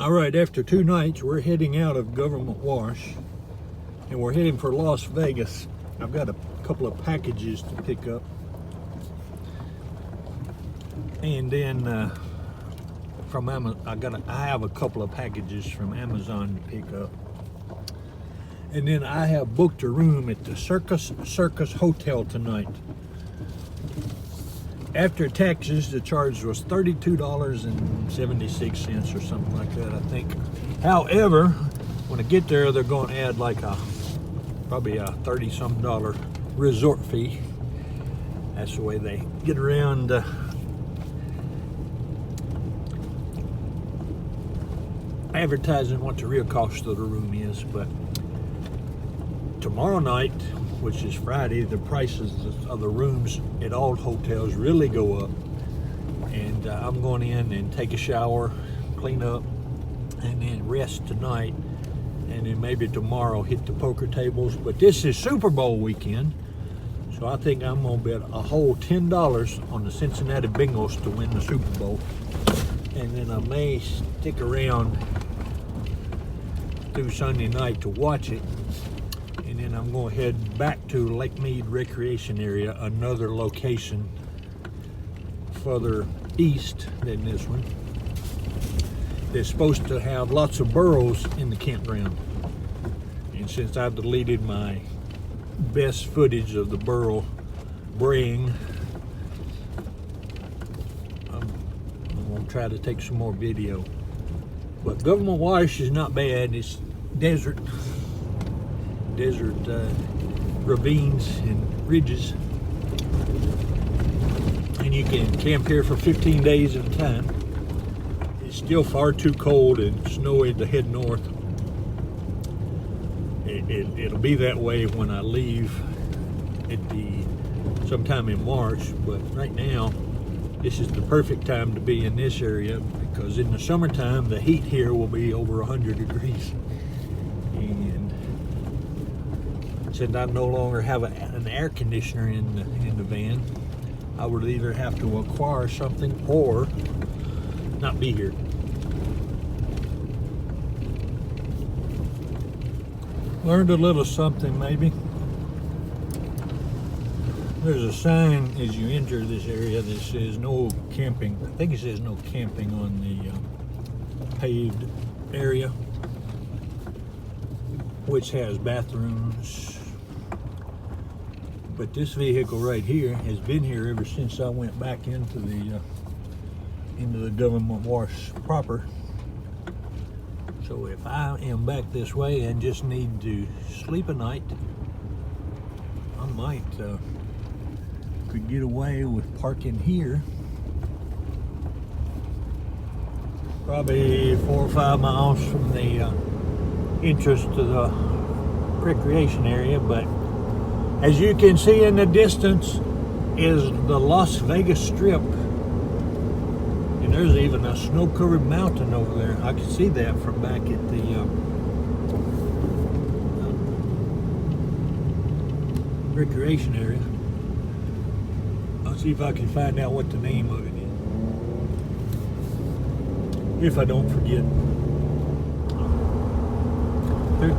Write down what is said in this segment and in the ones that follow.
All right, after 2 nights, we're heading out of Government Wash, and we're heading for Las Vegas. I've got a couple of packages to pick up, and then from Amazon, I have a couple of packages from Amazon to pick up, and then I have booked a room at the Circus Hotel tonight. After taxes, the charge was $32.76 or something like that, I think. However, when I get there, they're going to add like probably a $30-some resort fee. That's the way they get around advertising what the real cost of the room is. But tomorrow night, which is Friday, the prices of the rooms at all hotels really go up. And I'm going in and take a shower, clean up, and then rest tonight. And then maybe tomorrow hit the poker tables. But this is Super Bowl weekend, so I think I'm gonna bet a whole $10 on the Cincinnati Bengals to win the Super Bowl. And then I may stick around through Sunday night to watch it. And then I'm going to head back to Lake Mead Recreation Area, another location further east than this one. They're supposed to have lots of burros in the campground. And since I've deleted my best footage of the burro braying, I'm going to try to take some more video. But Government Wash is not bad. It's desert ravines and ridges, and you can camp here for 15 days at a time. It's still far too cold and snowy to head north. It'll be that way when I leave sometime in March, but right now this is the perfect time to be in this area, because in the summertime the heat here will be over 100 degrees. And since I no longer have an air conditioner in the van, I would either have to acquire something or not be here. Learned a little something maybe. There's a sign as you enter this area that says no camping. I think it says no camping on the paved area, which has bathrooms. But this vehicle right here has been here ever since I went back into the Government Wash proper. So if I am back this way and just need to sleep a night, I might could get away with parking here. Probably 4 or 5 miles from the entrance to the recreation area, but as you can see in the distance is the Las Vegas Strip. And there's even a snow-covered mountain over there. I can see that from back at the recreation area. I'll see if I can find out what the name of it is, if I don't forget.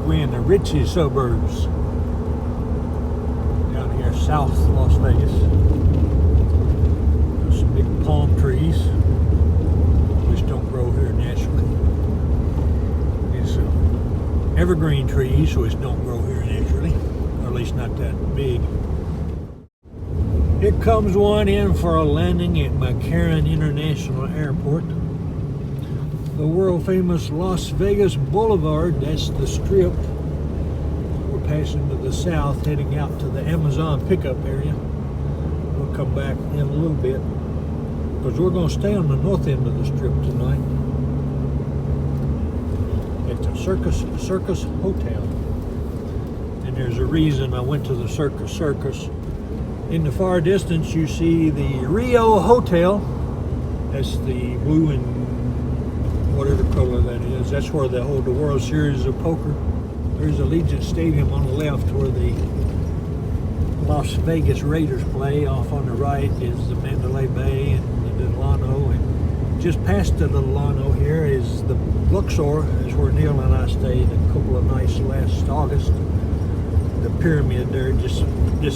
We're in the richest suburbs down here, South Las Vegas. There's some big palm trees, which don't grow here naturally. It's evergreen trees, which don't grow here naturally, or at least not that big. Here comes one in for a landing at McCarran International Airport. The world famous Las Vegas Boulevard, that's the strip. We're passing to the south, heading out to the Amazon pickup area. We'll come back in a little bit, because we're going to stay on the north end of the strip tonight at the Circus Hotel. And there's a reason I went to the Circus. In the far distance you see the Rio Hotel. That's the blue and whatever color that is. That's where they hold the World Series of Poker. There's Allegiant Stadium on the left where the Las Vegas Raiders play. Off on the right is the Mandalay Bay and the Delano and Just past the little Llano here is the Luxor, is where Neil and I stayed a couple of nights last August. The pyramid there, just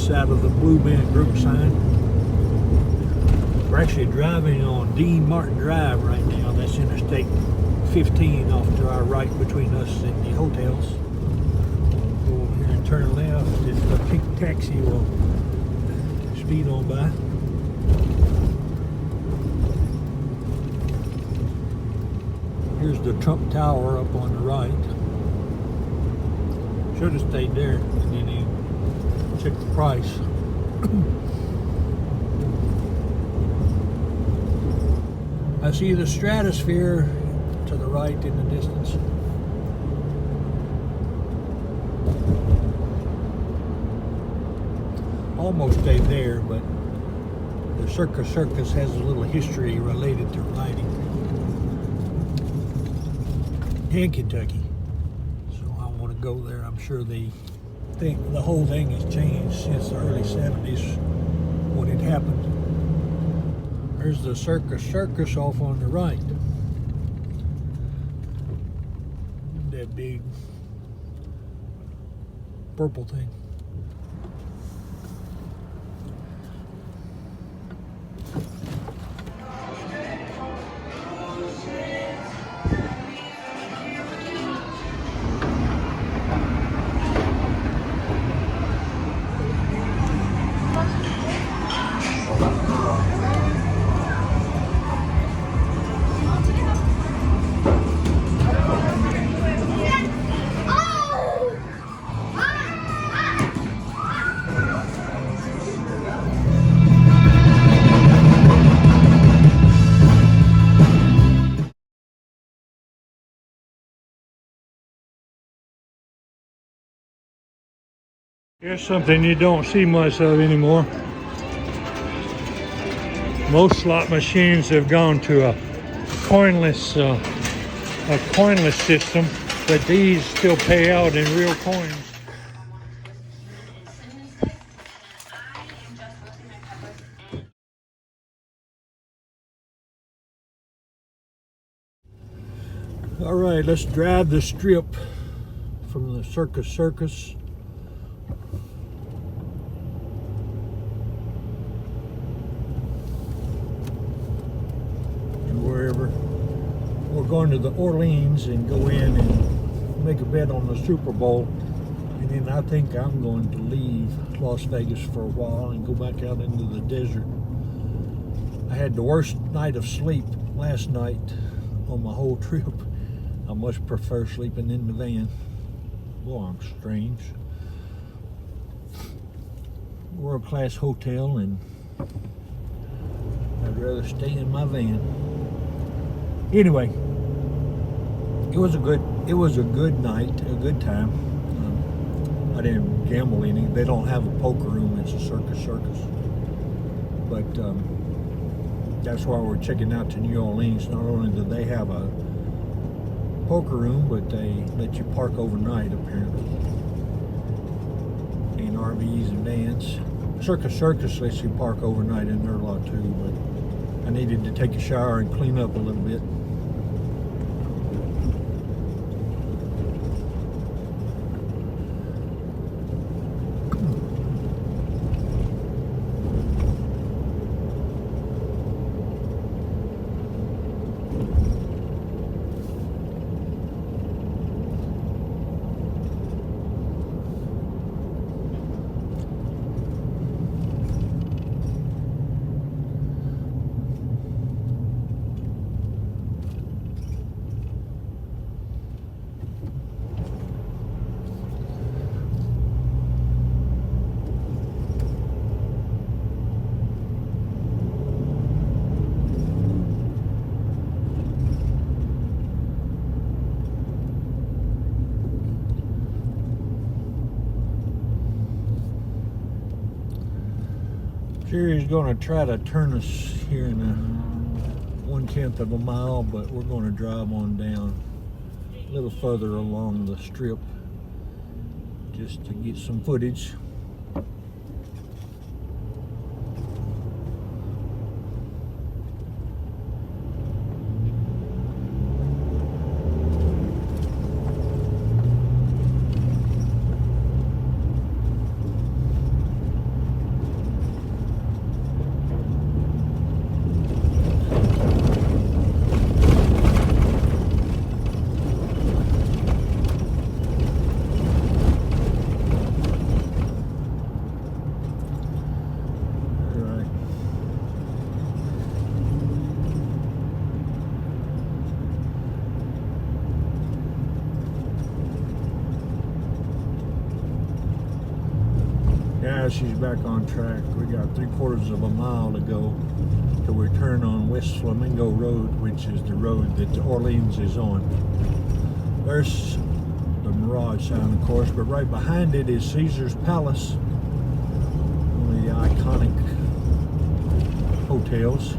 out of the Blue Band group sign. We're actually driving on Dean Martin Drive right now. That's Interstate 15 off to our right between us and the hotels. We'll go over here and turn left. If the pink taxi will speed on by. Here's the Trump Tower up on the right. Should have stayed there and then you check the price. I see the stratosphere to the right in the distance. Almost stayed there, but the Circus has a little history related to riding in Kentucky. So I want to go there. I'm sure the whole thing has changed since the early 70s when it happened. There's the Circus off on the right. That big purple thing. Here's something you don't see much of anymore. Most slot machines have gone to a coinless system, but these still pay out in real coins. All right, let's drive the strip from the Circus. Wherever. We're going to the Orleans and go in and make a bet on the Super Bowl, and then I think I'm going to leave Las Vegas for a while and go back out into the desert. I had the worst night of sleep last night on my whole trip. I much prefer sleeping in the van. Well, I'm strange. World-class hotel, and I'd rather stay in my van. Anyway, it was a good night, a good time. I didn't gamble any. They don't have a poker room. It's a circus. But that's why we're checking out to New Orleans. Not only do they have a poker room, but they let you park overnight apparently. And RVs and vans. Circus lets you park overnight in their lot too, but I needed to take a shower and clean up a little bit. Sherry's going to try to turn us here in a 1/10 of a mile, but we're going to drive on down a little further along the strip just to get some footage. now she's back on track. We got 3/4 of a mile to go till we turn on West Flamingo Road, which is the road that Orleans is on. There's the Mirage sign, of course, but right behind it is Caesar's Palace, one of the iconic hotels.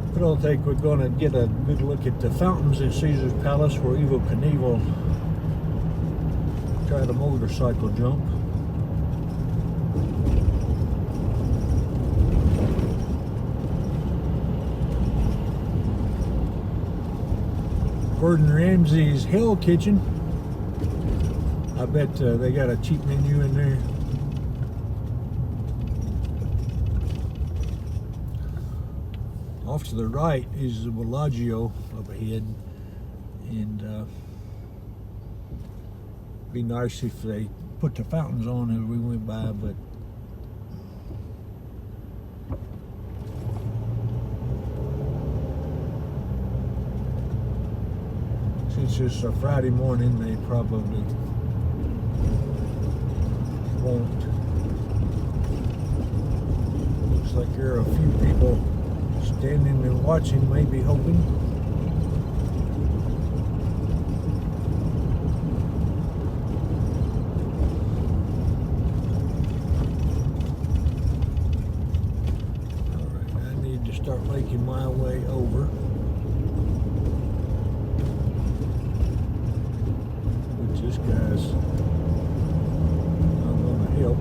I don't think we're going to get a good look at the fountains at Caesar's Palace where Evel Knievel tried a motorcycle jump. Gordon Ramsay's Hell Kitchen. I bet they got a cheap menu in there. Off to the right is the Bellagio up ahead, and be nice if they put the fountains on as we went by, but since it's a Friday morning, they probably won't. Looks like there are a few people standing and watching, maybe hoping. Alright, I need to start making my way over, which this guy's not going to help.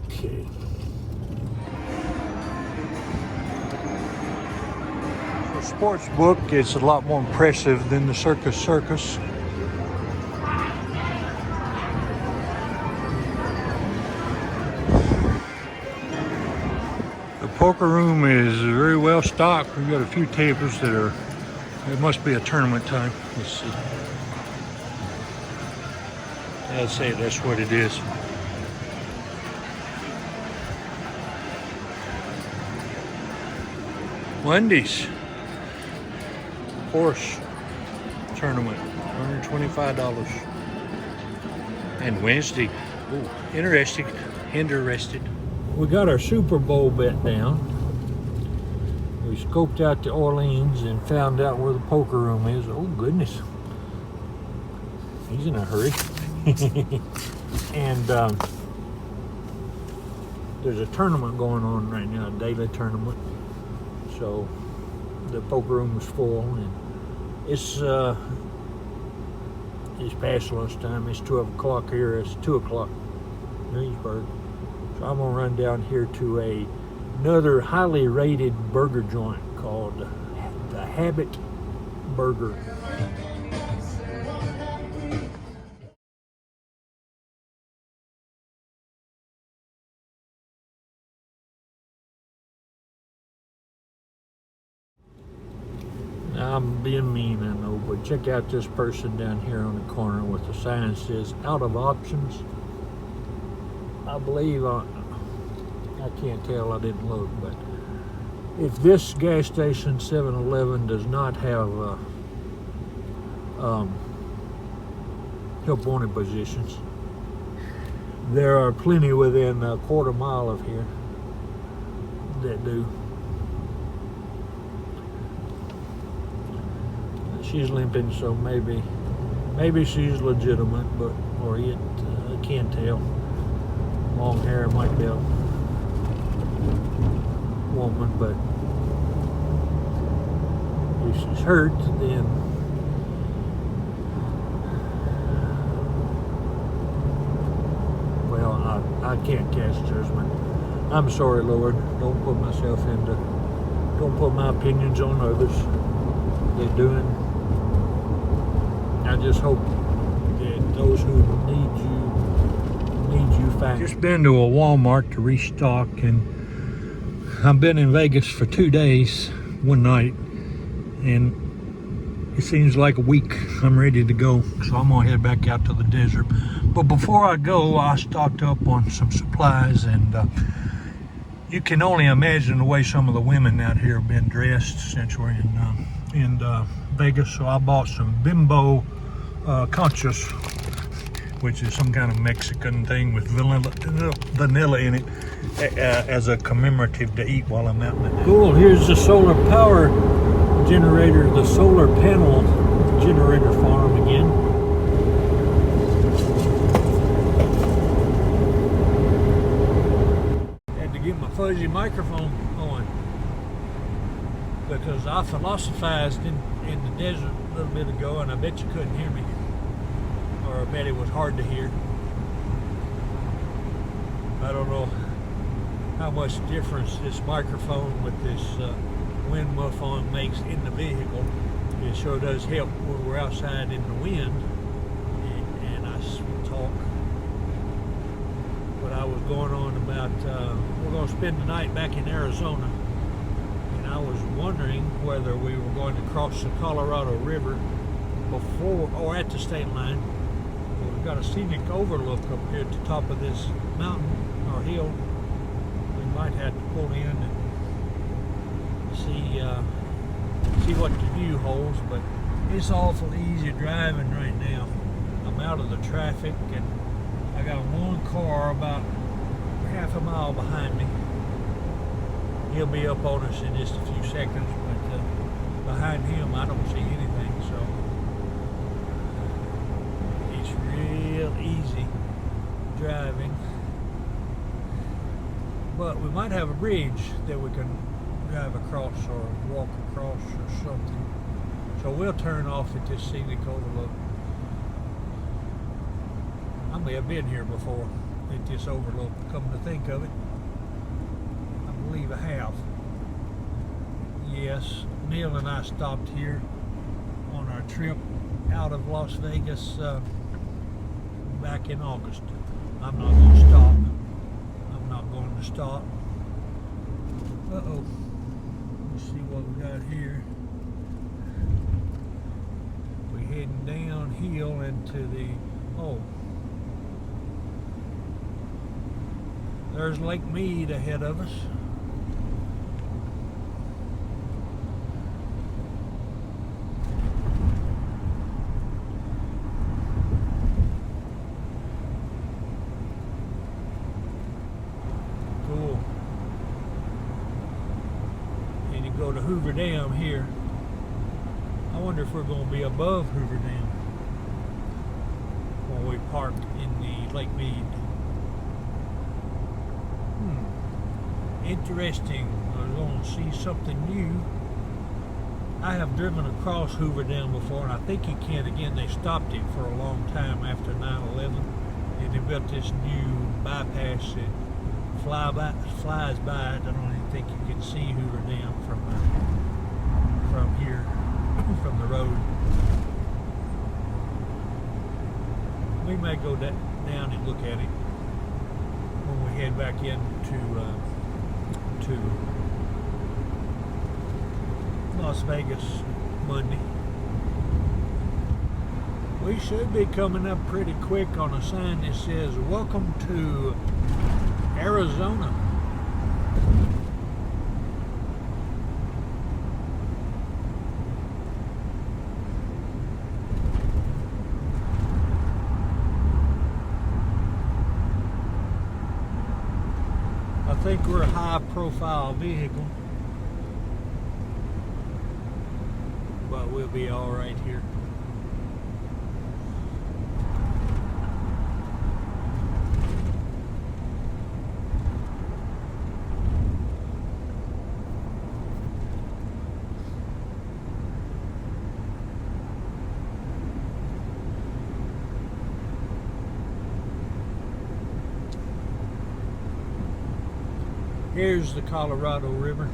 Okay. The sports book is a lot more impressive than the Circus. The poker room is very well stocked. We've got a few tables that are, it must be a tournament time. Let's see. I'd say that's what it is. Wendy's horse tournament, $125. And Wednesday, ooh, interesting. We got our Super Bowl bet down. We scoped out the Orleans and found out where the poker room is. Oh goodness, he's in a hurry. And there's a tournament going on right now, a daily tournament. So the poker room is full, and it's past lunchtime. It's 12 o'clock here. It's 2 o'clock Greensburg. So I'm gonna run down here to another highly rated burger joint called the Habit Burger. I'm being mean, I know, but check out this person down here on the corner with the sign that says out of options. I believe, I can't tell, I didn't look, but if this gas station 7-Eleven does not have help wanted positions, there are plenty within a quarter mile of here that do. She's limping, so maybe she's legitimate, but or I can't tell. Long hair might be a woman, but if she's hurt, then well, I can't cast judgment. I'm sorry, Lord. Don't put my opinions on others. They're doing. I just hope that those who need you find. Just been to a Walmart to restock, and I've been in Vegas for 2 days, one night, and it seems like a week. I'm ready to go, so I'm gonna head back out to the desert. But before I go, I stocked up on some supplies, and you can only imagine the way some of the women out here have been dressed since we're in Vegas. So I bought some Bimbo conchas, which is some kind of Mexican thing with vanilla in it, as a commemorative to eat while I'm out in the desert. Cool. Here's the solar power generator, the solar panel generator farm again. Had to get my fuzzy microphone on because I philosophized in the desert a little bit ago, and I bet you couldn't hear me, or I bet it was hard to hear. I don't know how much difference this microphone with this wind muff on makes in the vehicle. It sure does help when we're outside in the wind and I talk. But I was going on about we're going to spend the night back in Arizona, and I was wondering whether we were going to cross the Colorado River before or at the state line. We've got a scenic overlook up here at the top of this mountain or hill. We might have to pull in and see what the view holds, but it's awful easy driving right now. I'm out of the traffic, and I got one car about half a mile behind me. He'll be up on us in just a few seconds, but behind him I don't see anything, so it's real easy driving. But we might have a bridge that we can drive across or walk across or something. So we'll turn off at this scenic overlook. I may have been here before at this overlook, come to think of it. I believe I have. Yes, Neil and I stopped here on our trip out of Las Vegas back in August. I'm not going to stop. I'm not going to stop. Uh-oh. Let's see what we got here. We're heading downhill into the, there's Lake Mead ahead of us. Cool. And you go to Hoover Dam here. I wonder if we're going to be above Hoover Dam when we park in the Lake Mead. Interesting. We're going to see something new. I have driven across Hoover Dam before, and I think you can again. They stopped it for a long time after 9/11, and they built this new bypass that flies by. I don't even think you can see Hoover Dam from here, from the road. We may go down and look at it when we head back into to Las Vegas Monday. We should be coming up pretty quick on a sign that says, "Welcome to Arizona." I think we're a high-profile vehicle, but we'll be all right here. Here's the Colorado River.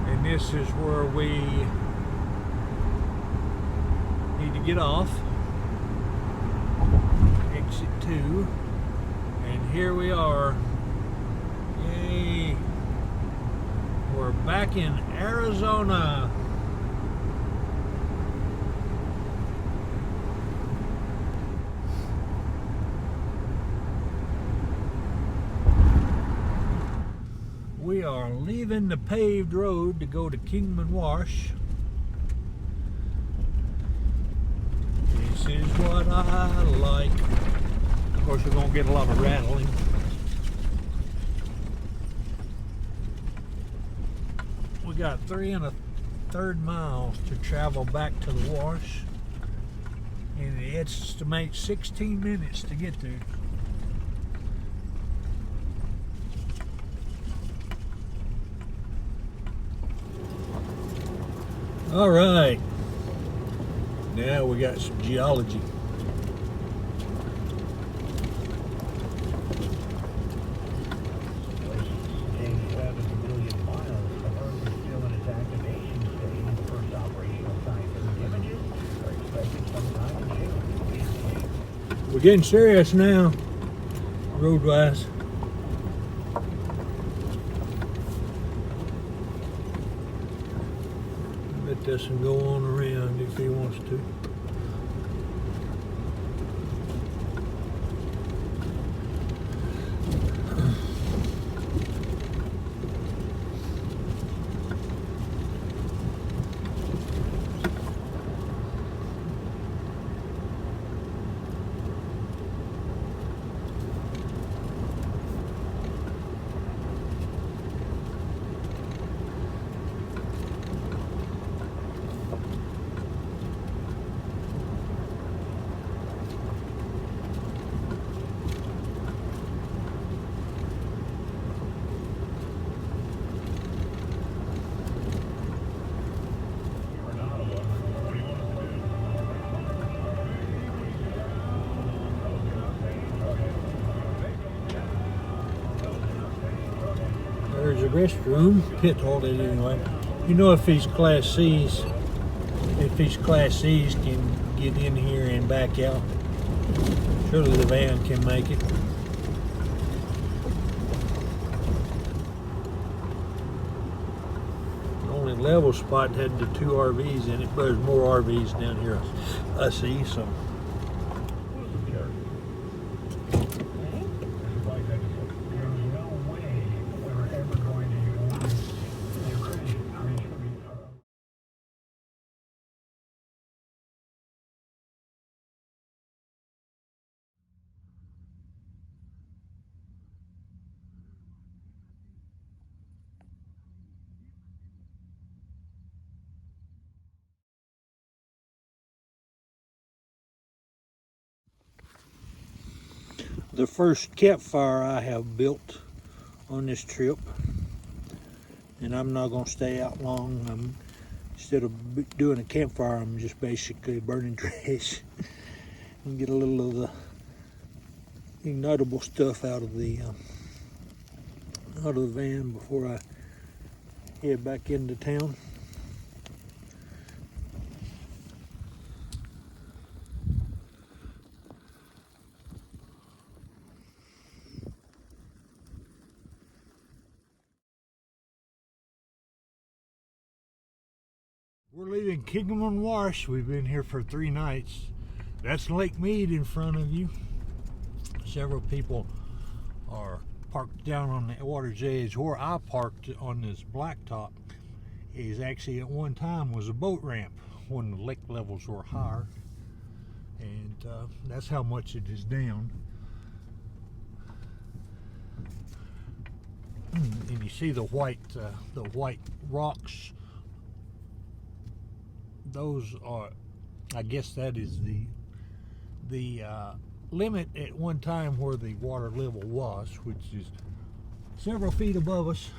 And this is where we need to get off. Exit 2. And here we are. Yay! We're back in Arizona. We are leaving the paved road to go to Kingman Wash. This is what I like. Of course, we're going to get a lot of rattling. We got 3 1/3 miles to travel back to the wash, and it estimates 16 minutes to get there. All right, now we got some geology. We're getting serious now, road-wise. Let this one go on around if he wants to. There's a restroom, pit toilet anyway. You know, if these Class C's can get in here and back out, surely the van can make it. The only level spot had the 2 RVs in it, but there's more RVs down here I see, so. The first campfire I have built on this trip, and I'm not going to stay out long. Instead of doing a campfire, I'm just basically burning trash and get a little of the ignitable stuff out of the van before I head back into town. We're leaving Kingman Wash. We've been here for 3 nights. That's Lake Mead in front of you. Several people are parked down on the water's edge. Where I parked on this blacktop is actually at one time was a boat ramp when the lake levels were higher, and that's how much it is down. And you see the white rocks. Those are, I guess that is the limit at one time where the water level was, which is several feet above us.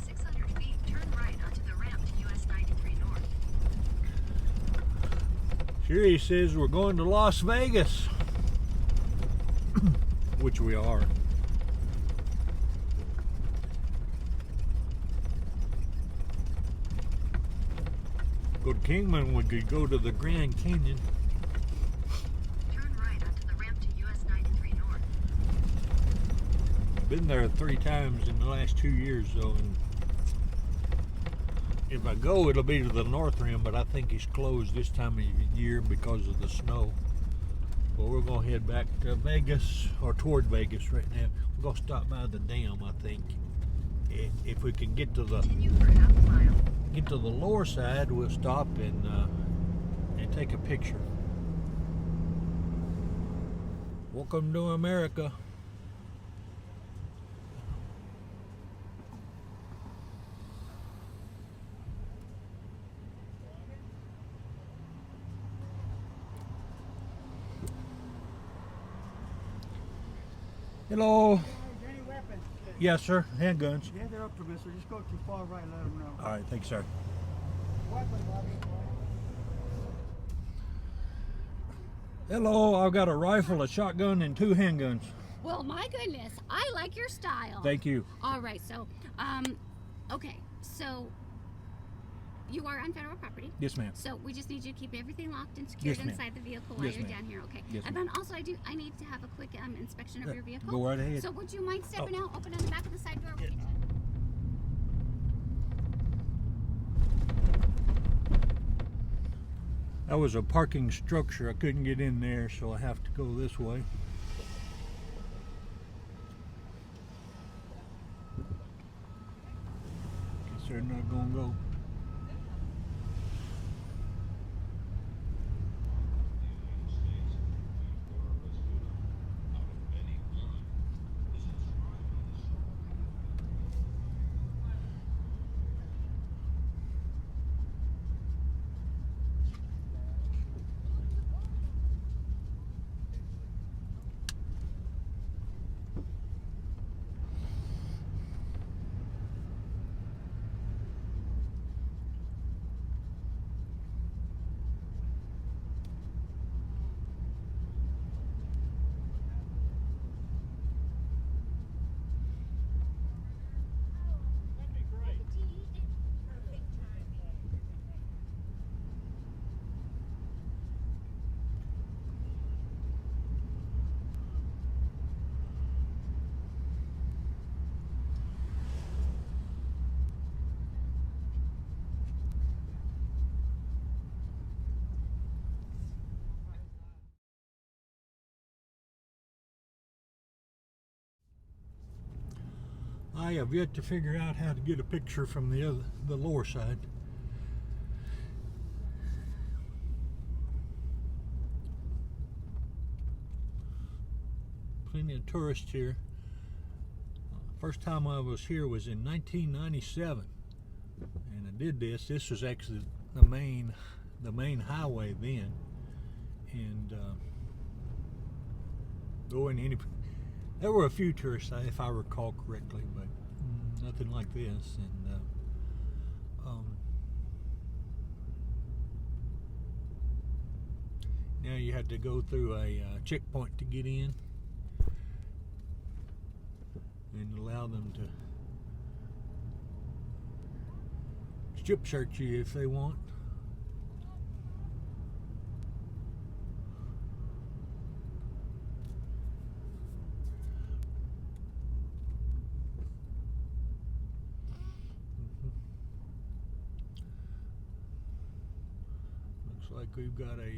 600 feet, turn right onto the ramp to US 93 North. Here he says we're going to Las Vegas, which we are. Go to Kingman, we could go to the Grand Canyon. Turn right onto the ramp to US 93 North. I've been there 3 times in the last 2 years though, and if I go it'll be to the North Rim, but I think it's closed this time of year because of the snow. But we're gonna head back to Vegas, or toward Vegas right now. We're gonna stop by the dam, I think. If we can get to the lower side, we'll stop and take a picture. Welcome to America. Hello. Any weapons? Yes, sir. Handguns. Yeah, they're up to me, so just go too far right, let them know. All right, thanks, sir. Weapon, Bobby. Hello, I've got a rifle, a shotgun, and 2 handguns. Well, my goodness, I like your style. Thank you. All right, so, okay, so you are on federal property. Yes, ma'am. So we just need you to keep everything locked and secured Yes, ma'am. inside the vehicle while Yes, you're ma'am. down here, okay? Yes, And ma'am. then also I need to have a quick inspection of your vehicle. Go right ahead. So would you mind stepping out, opening the back of the side door? We can check. That was a parking structure. I couldn't get in there, so I have to go this way. Guess they're not gonna go. I have yet to figure out how to get a picture from the lower side. Plenty of tourists here. First time I was here was in 1997, and I did this. This was actually the main highway then, and going any. There were a few tourists, if I recall correctly, but nothing like this. And now you had to go through a checkpoint to get in, and allow them to strip search you if they want. Looks like we've got a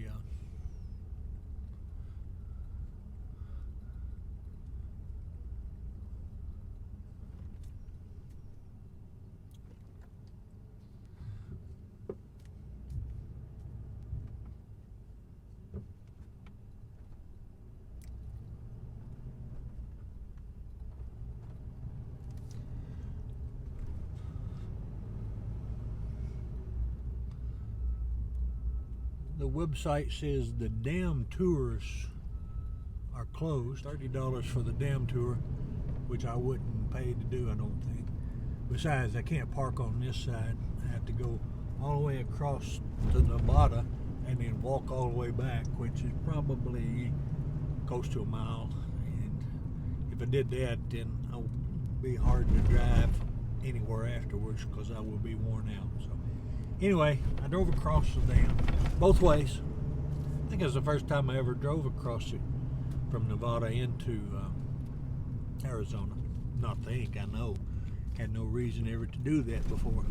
the website says the dam tours are closed. $30 for the dam tour, which I wouldn't pay to do, I don't think. Besides, I can't park on this side. I have to go all the way across to Nevada and then walk all the way back, which is probably close to a mile. And if I did that, then it would be hard to drive anywhere afterwards because I would be worn out. So anyway, I drove across the dam both ways. I think it was the first time I ever drove across it from Nevada into Arizona. Not think, I know. Had no reason ever to do that before.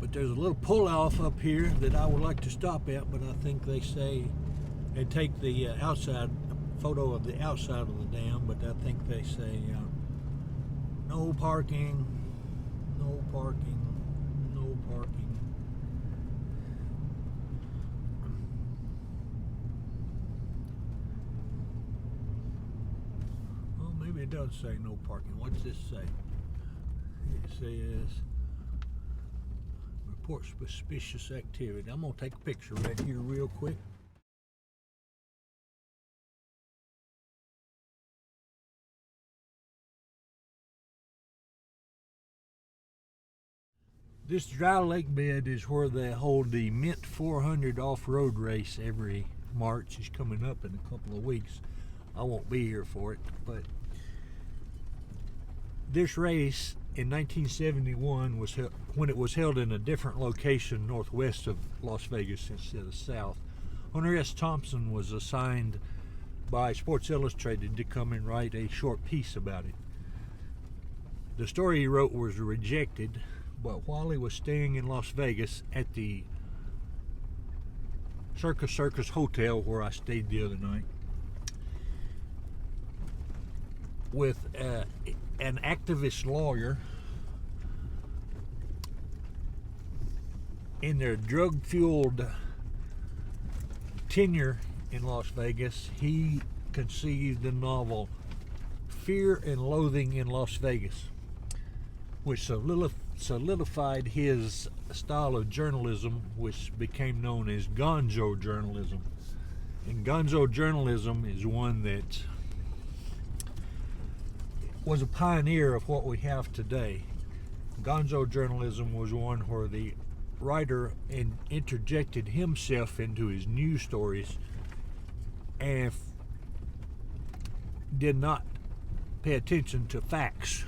But there's a little pull-off up here that I would like to stop at, but I think they say they take the outside photo of the outside of the dam, but I think they say no parking, no parking, no parking. Well, maybe it does say no parking. What's this say? It says report suspicious activity. I'm gonna take a picture right here real quick. This dry lake bed is where they hold the Mint 400 off-road race every March. It's coming up in a couple of weeks. I won't be here for it, but this race in 1971 was when it was held in a different location northwest of Las Vegas instead of south. Hunter S. Thompson was assigned by Sports Illustrated to come and write a short piece about it. The story he wrote was rejected, but while he was staying in Las Vegas at the Circus Hotel where I stayed the other night with an activist lawyer in their drug-fueled tenure in Las Vegas, he conceived the novel Fear and Loathing in Las Vegas, which solidified his style of journalism, which became known as gonzo journalism. And gonzo journalism is one that was a pioneer of what we have today. Gonzo journalism was one where the writer interjected himself into his news stories and did not pay attention to facts.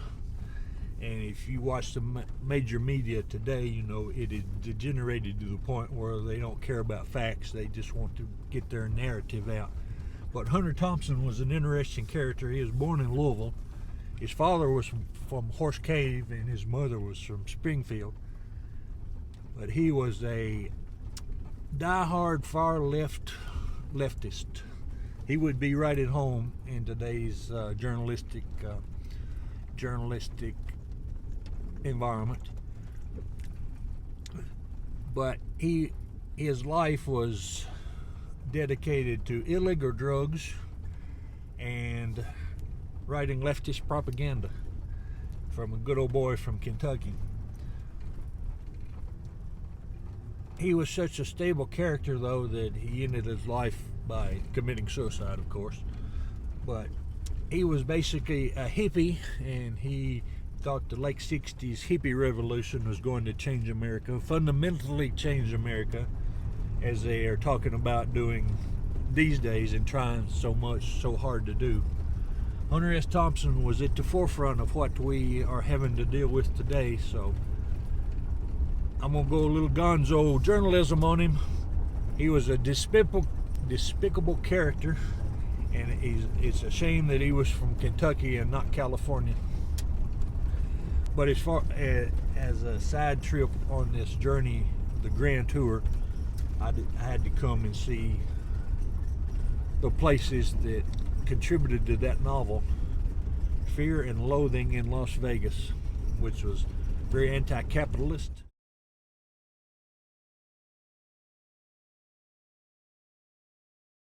And if you watch the major media today, you know it is degenerated to the point where they don't care about facts. They just want to get their narrative out. But Hunter Thompson was an interesting character. He was born in Louisville. His father was from Horse Cave and his mother was from Springfield. But he was a die-hard far leftist. He would be right at home in today's journalistic environment. But his life was dedicated to illegal drugs and writing leftist propaganda from a good old boy from Kentucky. He was such a stable character, though, that he ended his life by committing suicide, of course. But he was basically a hippie, and he thought the late 60s hippie revolution was going to change America, fundamentally change America, as they are talking about doing these days and trying so hard to do. Hunter S. Thompson was at the forefront of what we are having to deal with today, so I'm going to go a little gonzo journalism on him. He was a despicable character, and it's a shame that he was from Kentucky and not California. But as far as a side trip on this journey, the Grand Tour, I had to come and see the places that contributed to that novel, Fear and Loathing in Las Vegas, which was very anti-capitalist.